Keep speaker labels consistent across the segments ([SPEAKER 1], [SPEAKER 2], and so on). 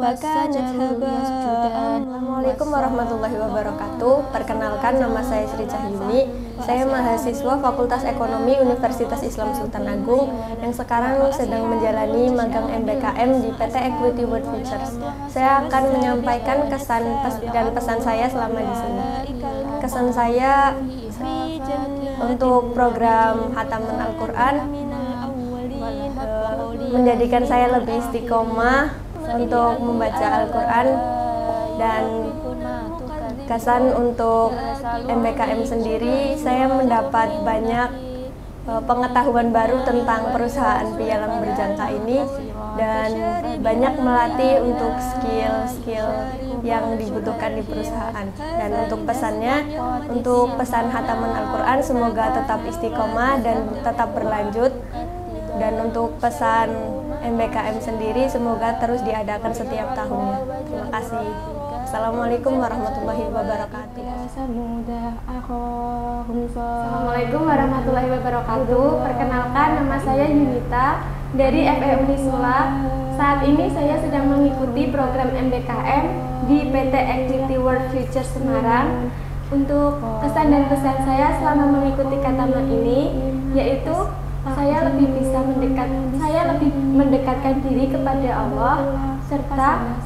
[SPEAKER 1] Assalamualaikum warahmatullahi wabarakatuh. Perkenalkan, nama saya Sri Cahyuni. Saya mahasiswa Fakultas Ekonomi Universitas Islam Sultan Agung yang sekarang sedang menjalani magang MBKM di PT Equity World Futures. Saya akan menyampaikan kesan dan pesan saya selama di sini. Kesan saya untuk program Hataman Al-Quran menjadikan saya lebih istiqomah untuk membaca Al-Quran, dan kesan untuk MBKM sendiri, saya mendapat banyak pengetahuan baru tentang perusahaan pialang berjangka ini dan banyak melatih untuk skill-skill yang dibutuhkan di perusahaan. Dan untuk pesannya, untuk pesan Hataman Al-Quran semoga tetap istiqomah dan tetap berlanjut. Dan untuk pesan MBKM sendiri semoga terus diadakan setiap tahunnya. Terima kasih. Assalamualaikum warahmatullahi wabarakatuh.
[SPEAKER 2] Assalamualaikum warahmatullahi wabarakatuh. Perkenalkan, nama saya Yunita dari FE Unisula. Saat ini saya sedang mengikuti program MBKM di PT Equity World Futures Semarang. Untuk kesan dan pesan saya selama mengikuti Hataman ini yaitu saya lebih mendekatkan diri kepada Allah, serta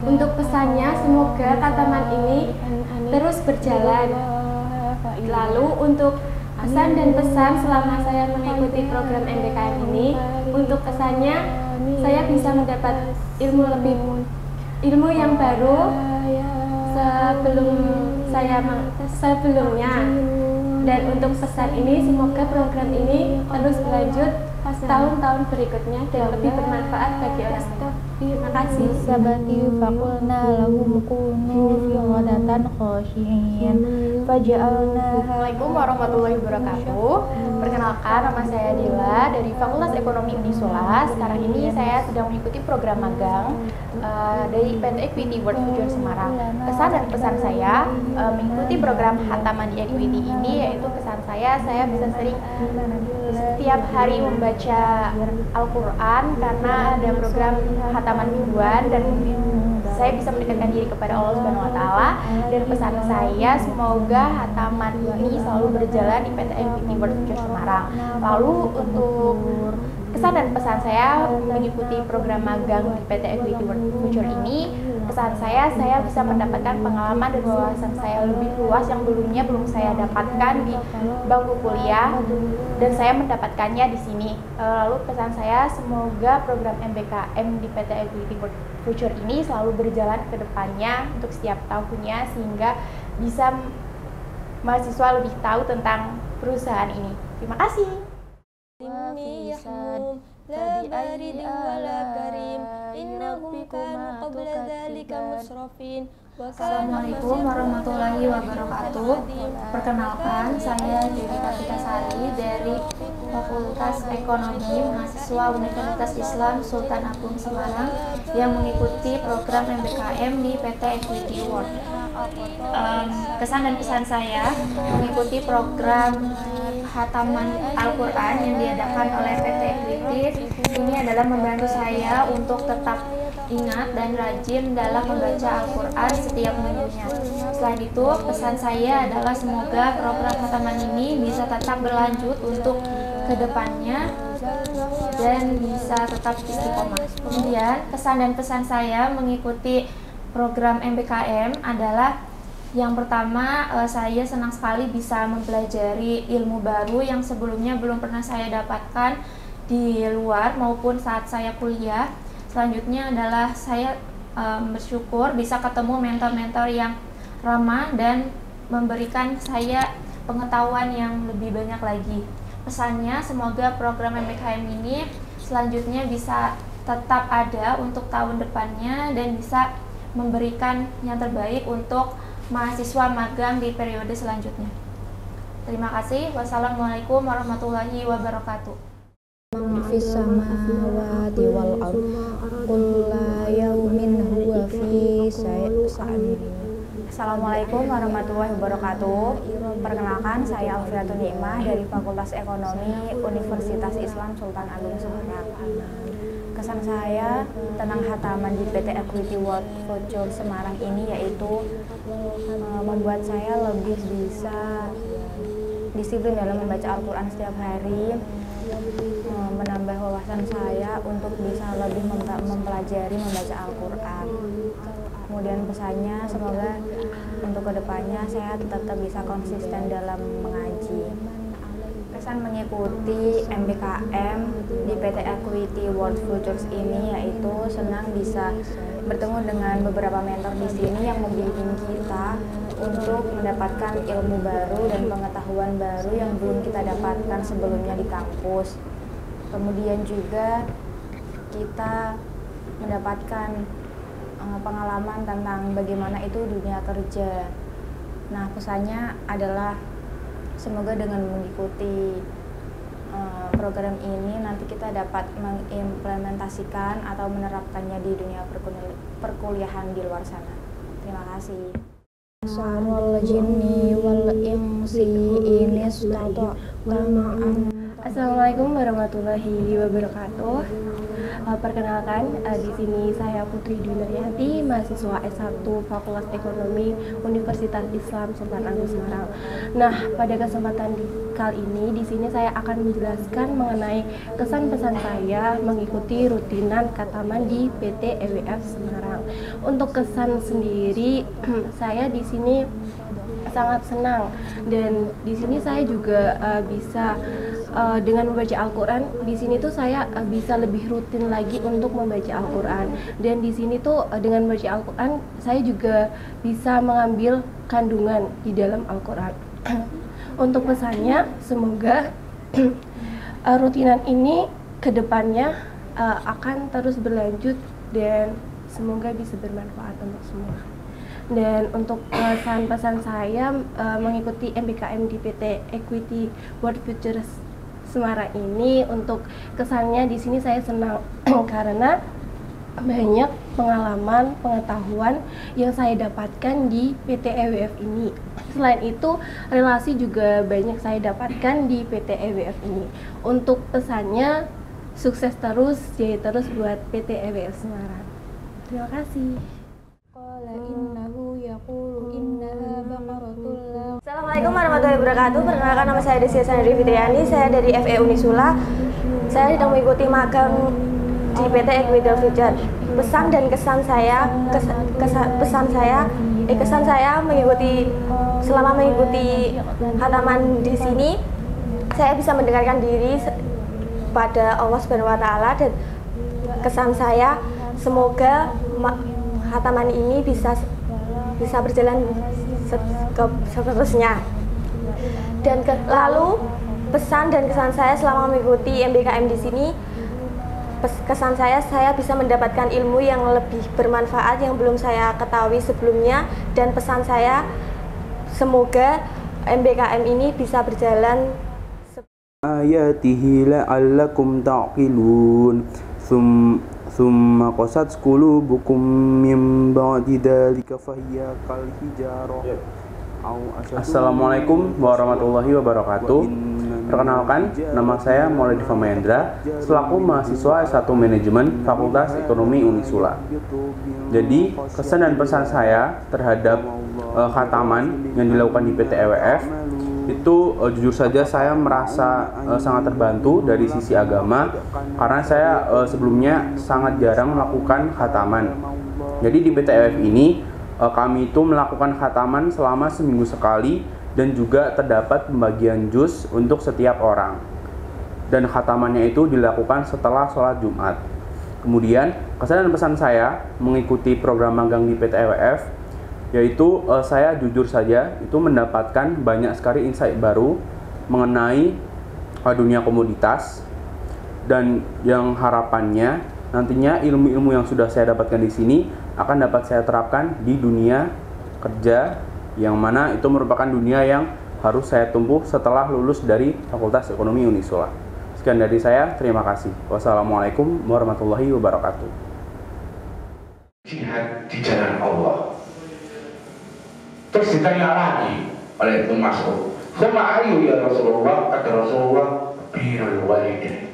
[SPEAKER 2] untuk pesannya semoga Hataman ini terus berjalan. Lalu untuk kesan dan pesan selama saya mengikuti program MBKM ini, untuk kesannya saya bisa mendapat ilmu yang baru sebelumnya. Dan untuk pesan ini, semoga program ini terus berlanjut tahun-tahun berikutnya dan lebih bermanfaat bagi orang lain. Terima kasih.
[SPEAKER 3] Assalamualaikum warahmatullahi wabarakatuh. Perkenalkan, nama saya Dila dari Fakultas Ekonomi Unisula. Sekarang ini saya sedang mengikuti program magang dari PT Equity World Futures Semarang. Kesan dan pesan saya mengikuti program Hataman di Equity ini yaitu kesan saya bisa sering setiap hari membaca Al-Quran karena ada program Hataman mingguan, dan saya bisa mendekatkan diri kepada Allah Subhanahu wa Ta'ala. Dan pesan saya semoga Hataman ini selalu berjalan di PT Equity World Futures Semarang. Lalu untuk kesan dan pesan saya mengikuti program magang di PT Equity World Futures ini, pesan saya bisa mendapatkan pengalaman dan wawasan saya lebih luas yang belum saya dapatkan di bangku kuliah, dan saya mendapatkannya di sini. Lalu pesan saya semoga program MBKM di PT Equity World Futures ini selalu berjalan ke depannya untuk setiap tahunnya, sehingga bisa mahasiswa lebih tahu tentang perusahaan ini. Terima kasih.
[SPEAKER 4] Assalamualaikum warahmatullahi wabarakatuh. Perkenalkan, saya Dewi Kartika Sari dari Fakultas Ekonomi mahasiswa Universitas Islam Sultan Agung Semarang yang mengikuti program MBKM di PT Equity World. Kesan dan pesan saya mengikuti program Hataman Al-Quran yang diadakan oleh PT Equity ini adalah membantu saya untuk tetap ingat dan rajin dalam membaca Al-Quran setiap minggunya. Selain itu, pesan saya adalah semoga program Hataman ini bisa tetap berlanjut untuk kedepannya dan bisa tetap istiqomah. Kemudian, kesan dan pesan saya mengikuti program MBKM adalah yang pertama, saya senang sekali bisa mempelajari ilmu baru yang sebelumnya belum pernah saya dapatkan di luar maupun saat saya kuliah. Selanjutnya adalah saya bersyukur bisa ketemu mentor-mentor yang ramah dan memberikan saya pengetahuan yang lebih banyak lagi. Pesannya, semoga program MBKM ini selanjutnya bisa tetap ada untuk tahun depannya dan bisa memberikan yang terbaik untuk mahasiswa magang di periode selanjutnya. Terima kasih. Wassalamualaikum warahmatullahi wabarakatuh.
[SPEAKER 5] Fis samawati wal ardh kulla yaumin huwa fi sha'nin.
[SPEAKER 3] Assalamualaikum warahmatullahi wabarakatuh. Perkenalkan, saya Alfiatun Nikmah dari Fakultas Ekonomi Universitas Islam Sultan Agung Semarang.
[SPEAKER 5] Kesan saya tentang khataman di PT Equity World Future Semarang ini yaitu membuat saya lebih bisa disiplin dalam membaca Al-Quran setiap hari, menambah wawasan saya untuk bisa lebih mempelajari membaca Al-Quran. Kemudian pesannya semoga untuk kedepannya saya tetap bisa konsisten dalam mengaji. Kesan mengikuti MBKM di PT Equity World Futures ini yaitu senang bisa bertemu dengan beberapa mentor di sini yang membimbing kita untuk mendapatkan ilmu baru dan pengetahuan baru yang belum kita dapatkan sebelumnya di kampus. Kemudian juga kita mendapatkan pengalaman tentang bagaimana itu dunia kerja. Nah, pesannya adalah semoga dengan mengikuti program ini nanti kita dapat mengimplementasikan atau menerapkannya di dunia perkuliahan di luar sana. Terima kasih.
[SPEAKER 1] Wal jinni wal insi in istata'tum.
[SPEAKER 2] Assalamualaikum warahmatullahi wabarakatuh. Perkenalkan, di sini saya Putri Dwinaryanti, mahasiswa S1 Fakultas Ekonomi Universitas Islam Sultan Agung Semarang. Nah, pada kesempatan kali ini di sini saya akan menjelaskan mengenai kesan pesan saya mengikuti rutinan khataman di PT EWF Semarang. Untuk kesan sendiri, saya di sini sangat senang dan di sini saya juga bisa dengan membaca Al-Quran. Di sini tuh saya bisa lebih rutin lagi untuk membaca Al-Quran, dan di sini tuh dengan membaca Al-Quran saya juga bisa mengambil kandungan di dalam Al-Quran. Untuk pesannya, semoga rutinan ini kedepannya akan terus berlanjut dan semoga bisa bermanfaat untuk semua. Dan untuk pesan-pesan saya mengikuti MBKM di PT Equity World Futures Semarang ini, untuk kesannya di sini saya senang karena banyak pengalaman, pengetahuan yang saya dapatkan di PT EWF ini. Selain itu, relasi juga banyak saya dapatkan di PT EWF ini. Untuk pesannya, sukses terus, jaya terus buat PT EWF Semarang. Terima kasih.
[SPEAKER 1] Assalamualaikum warahmatullahi wabarakatuh. Perkenalkan, nama saya Desia Sandri Fitriani. Saya dari FE Unisula. Saya sedang mengikuti magang di PT Equity World Future. Pesan dan kesan saya, kesan saya mengikuti selama mengikuti khataman di sini, saya bisa mendekatkan diri pada Allah Subhanahu wa taala, dan kesan saya semoga khataman ini bisa berjalan seterusnya. Dan lalu pesan dan kesan saya selama mengikuti MBKM di sini, kesan saya bisa mendapatkan ilmu yang lebih bermanfaat yang belum saya ketahui sebelumnya, dan pesan saya semoga MBKM ini bisa berjalan
[SPEAKER 6] ayatihi la'allakum ta'qilun summa qasat qulubukum min ba'di dzalika fahiya kal hijarah. Assalamualaikum warahmatullahi wabarakatuh. Perkenalkan, nama saya Maulidi Famayendra, selaku mahasiswa S1 Manajemen Fakultas Ekonomi Unisula. Jadi, kesan dan pesan saya terhadap khataman yang dilakukan di PT EWF itu jujur saja saya merasa sangat terbantu dari sisi agama, karena saya sebelumnya sangat jarang melakukan khataman. Jadi di PT EWF ini kami itu melakukan khataman selama seminggu sekali, dan juga terdapat pembagian juz untuk setiap orang, dan khatamannya itu dilakukan setelah sholat Jumat. Kemudian kesan dan pesan saya mengikuti program magang di PT EWF yaitu saya jujur saja itu mendapatkan banyak sekali insight baru mengenai dunia komoditas, dan yang harapannya nantinya ilmu-ilmu yang sudah saya dapatkan di sini akan dapat saya terapkan di dunia kerja, yang mana itu merupakan dunia yang harus saya tempuh setelah lulus dari Fakultas Ekonomi Unisula. Sekian dari saya, terima kasih. Wassalamualaikum warahmatullahi wabarakatuh.
[SPEAKER 7] Jihad di jalan Allah. Terus ditanya lagi oleh Ibnu Mas'ud, "Sama ayu ya Rasulullah?" Kata Rasulullah, "Birrul walidain."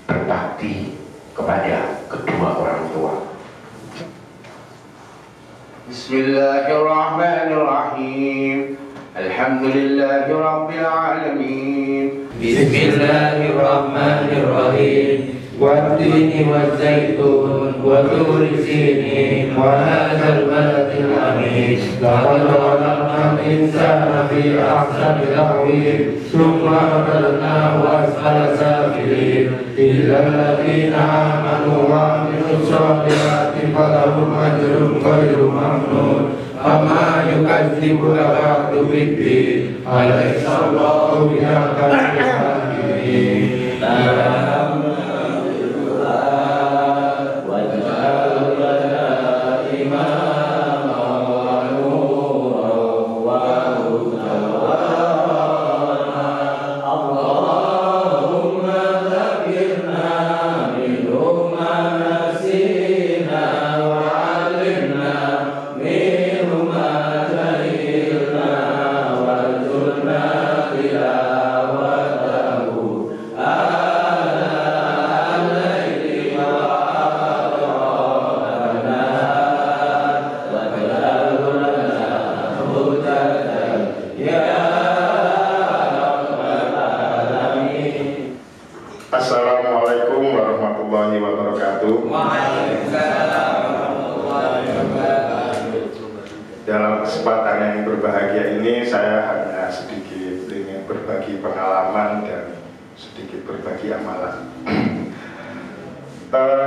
[SPEAKER 7] Berbakti kepada kedua orang tua. Bismillahirrahmanirrahim. Alhamdulillahirabbil alamin.
[SPEAKER 8] Bismillahirrahmanirrahim. Wat-tini waz-zaitun wa turi sinin wa hadzal baladil amin. Laqad khalaqnal insana fi ahsani taqwim. Tsumma radadnahu asfala safilin. Illa alladziina aamanu wa 'amilus shalihaati falahum ajrun ghairu mamnun. Amma yukadzibuka ba'du bid-din. Alaysa Allahu bihakamil hakimin.
[SPEAKER 9] Assalamualaikum warahmatullahi wabarakatuh. Dalam kesempatan yang berbahagia ini, saya hanya sedikit ingin berbagi pengalaman dan sedikit berbagi amalan.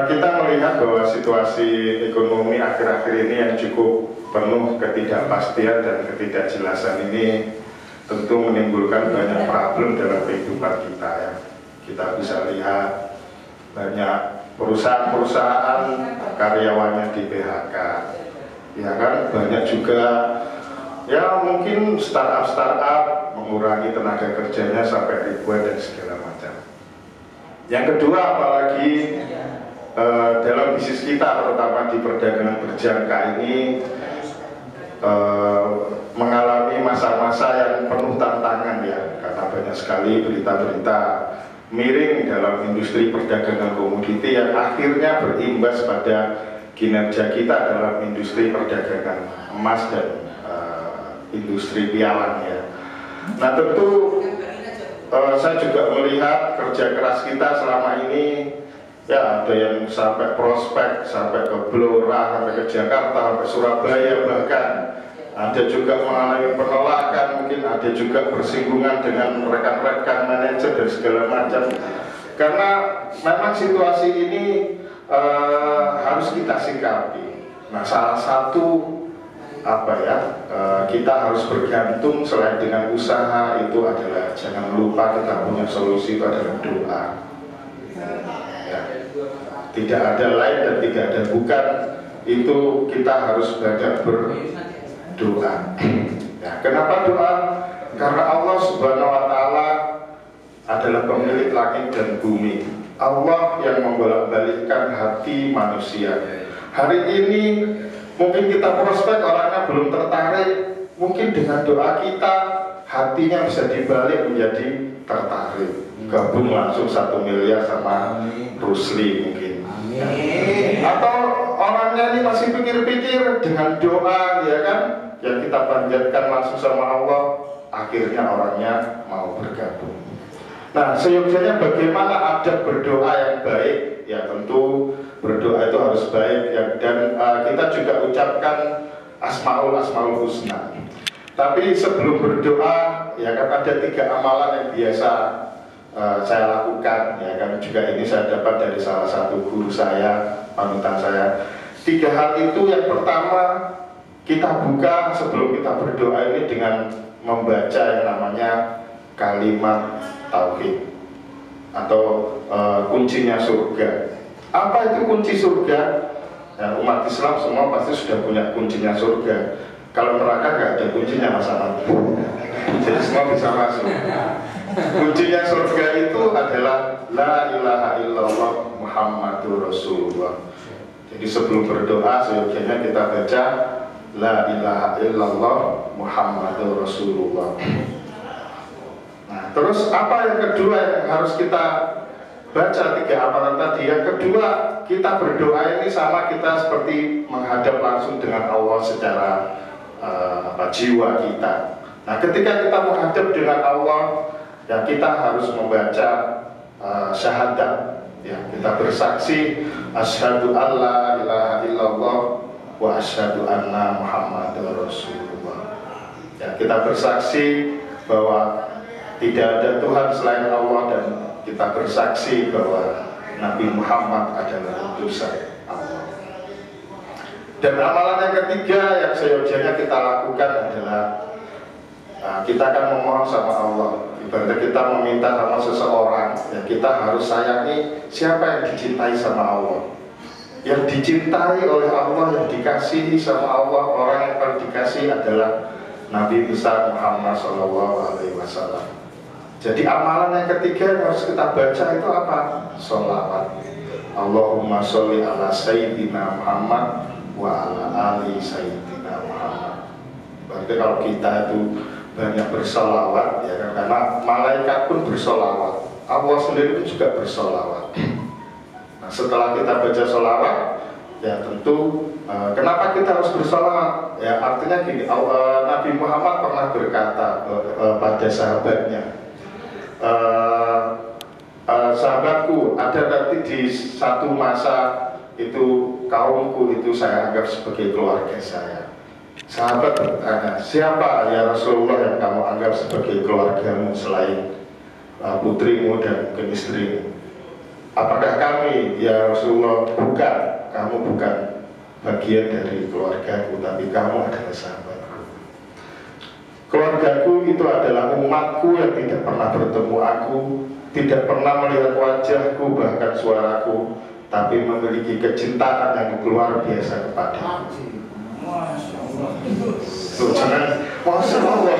[SPEAKER 9] Kita melihat bahwa situasi ekonomi akhir-akhir ini yang cukup penuh ketidakpastian dan ketidakjelasan ini tentu menimbulkan banyak problem dalam kehidupan kita ya. Kita bisa lihat banyak perusahaan-perusahaan karyawannya di PHK, ya kan? Banyak juga ya mungkin startup mengurangi tenaga kerjanya sampai ribuan dan segala macam. Yang kedua, apalagi dalam bisnis kita, terutama di perdagangan berjangka ini mengalami masa-masa yang penuh tantangan ya, karena banyak sekali berita-berita miring dalam industri perdagangan komoditi yang akhirnya berimbas pada kinerja kita dalam industri perdagangan emas dan industri pialang ya. Nah tentu saya juga melihat kerja keras kita selama ini ya, ada yang sampai prospek, sampai ke Blora, sampai ke Jakarta, sampai Surabaya bahkan. Ada juga mengalami penolakan, mungkin ada juga bersinggungan dengan rekan-rekan manajer dan segala macam. Karena memang situasi ini harus kita sikapi. Nah, salah satu kita harus bergantung selain dengan usaha itu adalah jangan lupa kita punya solusi itu adalah doa. Ya. Tidak ada lain dan tidak ada bukan, itu kita harus banyak berdoa. Ya, kenapa doa? Karena Allah Subhanahu wa Ta'ala adalah pemilik langit dan bumi. Allah yang membolak-balikkan hati manusia. Hari ini mungkin kita prospek orangnya belum tertarik, mungkin dengan doa kita hatinya bisa dibalik menjadi tertarik, gabung langsung 1 miliar sama Rusli mungkin. Atau orangnya ini masih pikir-pikir, dengan doa ya kan yang kita panjatkan langsung sama Allah, akhirnya orangnya mau bergabung. Nah, seyogyanya bagaimana adab berdoa yang baik? Ya tentu berdoa itu harus baik ya, dan kita juga ucapkan asmaul husna. Tapi sebelum berdoa ya kan ada 3 amalan yang biasa saya lakukan ya kan, juga ini saya dapat dari salah satu guru saya, panutan saya. 3 hal itu, yang pertama kita buka sebelum kita berdoa ini dengan membaca yang namanya kalimat tauhid atau kuncinya surga. Apa itu kunci surga? Ya, umat Islam semua pasti sudah punya kuncinya surga. Kalau neraka nggak ada kuncinya masalah. Jadi semua bisa masuk. Kuncinya surga itu adalah la ilaha illallah Muhammadur Rasulullah. Jadi sebelum berdoa seyogyanya kita baca la ilaha illallah Muhammadur Rasulullah. Nah, terus apa yang kedua yang harus kita baca 3 amalan tadi. Yang kedua, kita berdoa ini sama kita seperti menghadap langsung dengan Allah secara jiwa kita. Nah, ketika kita menghadap dengan Allah, ya kita harus membaca syahadat. Ya, kita bersaksi asyhadu alla ilaha illallah wa asyhadu anna Muhammadar Rasulullah. Ya, kita bersaksi bahwa tidak ada Tuhan selain Allah, dan kita bersaksi bahwa Nabi Muhammad adalah utusan Allah. Dan amalan yang ketiga yang seyogyanya kita lakukan adalah kita akan memohon sama Allah. Ibaratnya kita meminta sama seseorang, ya kita harus sayangi siapa yang dicintai sama Allah. Yang dicintai oleh Allah, yang dikasihi sama Allah, orang yang paling dikasihi adalah Nabi besar Muhammad SAW. Jadi amalan yang ketiga yang harus kita baca itu apa? Sholawat. Allahumma sholli ala sayyidina Muhammad wa ala ali sayyidina Muhammad. Berarti kalau kita itu banyak bersolawat, ya kan? Karena malaikat pun bersolawat, Allah sendiri pun juga bersolawat. Nah, setelah kita baca solawat, ya tentu kenapa kita harus bersolawat? Ya artinya gini, Nabi Muhammad pernah berkata pada sahabatnya, sahabatku, ada nanti di satu masa itu kaumku itu saya anggap sebagai keluarga saya. Sahabat bertanya, siapa ya Rasulullah yang kamu anggap sebagai keluargamu selain putrimu dan mungkin istrimu? Apakah kami ya Rasulullah? Bukan, kamu bukan bagian dari keluargaku, tapi kamu adalah sahabatku. Keluargaku itu adalah umatku yang tidak pernah bertemu aku, tidak pernah melihat wajahku, bahkan suaraku, tapi memiliki kecintaan yang luar biasa kepadaku. Tuh, jangan, Masya Allah.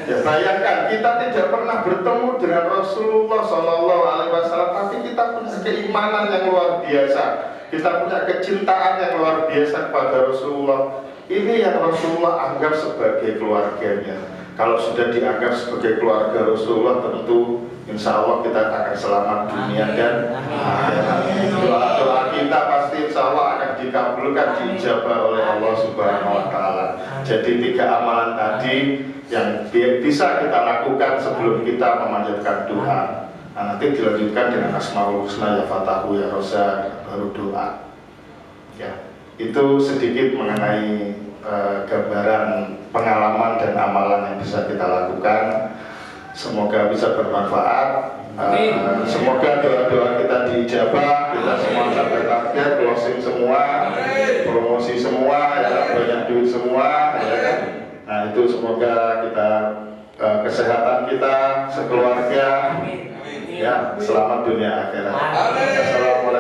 [SPEAKER 9] Ya bayangkan, kita tidak pernah bertemu dengan Rasulullah SAW, tapi kita punya keimanan yang luar biasa, kita punya kecintaan yang luar biasa kepada Rasulullah. Ini yang Rasulullah anggap sebagai keluarganya. Kalau sudah dianggap sebagai keluarga Rasulullah, tentu insya Allah kita akan selamat dunia dan akhirat. Doa-doa kita pasti insya Allah akan dikabulkan, diijabah oleh Allah Subhanahu wa Ta'ala. Jadi 3 amalan tadi yang bisa kita lakukan sebelum kita memanjatkan doa. Nah, nanti dilanjutkan dengan Asmaul Husna, ya Fatahu, ya Rosa, baru doa. Ya, itu sedikit mengenai gambaran pengalaman dan amalan yang bisa kita lakukan. Semoga bisa bermanfaat. Semoga doa-doa kita diijabah, kita semua sampai target, closing semua, promosi semua, ya, banyak duit semua, ya kan? Nah itu semoga kita kesehatan kita sekeluarga, ya selamat dunia akhirat. Assalamualaikum.